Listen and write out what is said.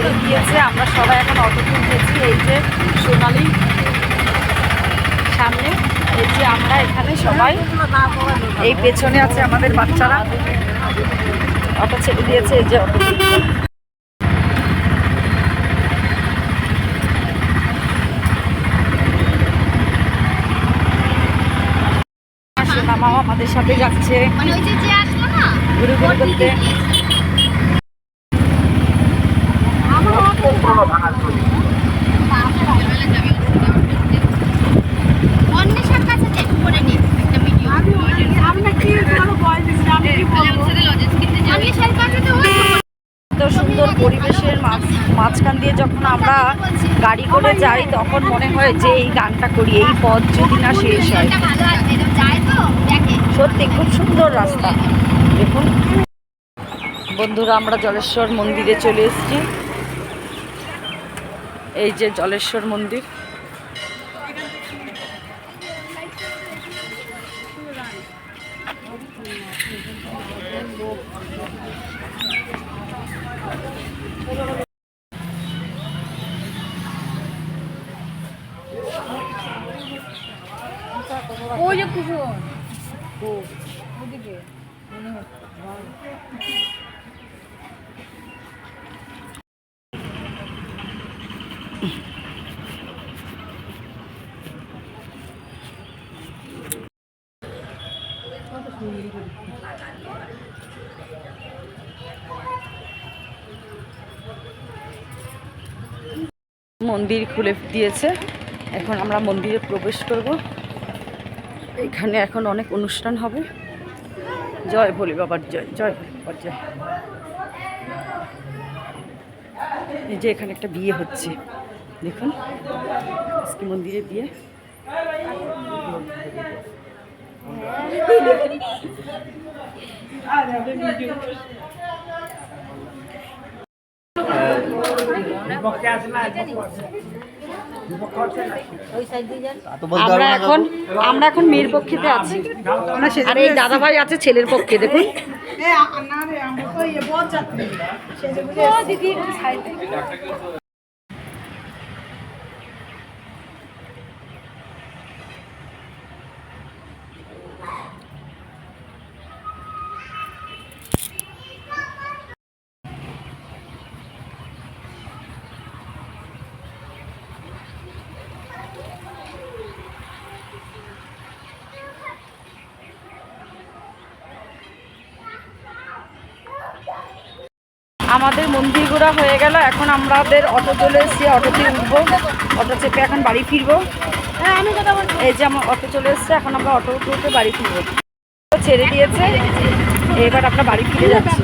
ছেড়ে দিয়েছে, আমরা সবাই এখন অটো তুলতেছি। এই যে সোনালি সামনে, এই যে আমরা এখানে সবাই, এই পেছনে আছে আমাদের বাচ্চারা। অটো ছেড়ে দিয়েছে, এই যে অটো মামাও আমাদের সাথে যাচ্ছে ঘুরে ঘুরে করতে। এত সুন্দর পরিবেশের মাঝখান দিয়ে যখন আমরা গাড়ি করে যাই তখন মনে হয় যে এই গানটা করি, এই পথ যদি না শেষ হয়। সত্যি খুব সুন্দর রাস্তা। দেখুন বন্ধুরা, আমরা জলেশ্বর মন্দিরে চলে এসেছি। এই যে জলেশ্বর মন্দির। ওই যে কুসুম ওদিকে মনে হচ্ছে মন্দির খুলে দিয়েছে। এখন আমরা মন্দিরে প্রবেশ করব। এখানে এখন অনেক অনুষ্ঠান হবে। জয় ভোলে বাবার জয়, জয় ভোলে বাবার জয়। এই যে এখানে একটা বিয়ে হচ্ছে, দেখুন আজকে মন্দিরে বিয়ে। আমরা এখন মেয়ের পক্ষেতে আছি, আর এই দাদাভাই আছে ছেলের পক্ষে। দেখুন আমাদের মন্দির ঘোরা হয়ে গেল। এখন আমাদের অটো চলে এসেছি, অটোতে উঠবো, অটো চেপে এখন বাড়ি ফিরবো। এই যে আমার অটো চলে এসছে, এখন আমরা অটো উঠে বাড়ি ফিরবো। ছেড়ে দিয়েছে, এবার আমরা বাড়ি ফিরে যাচ্ছি।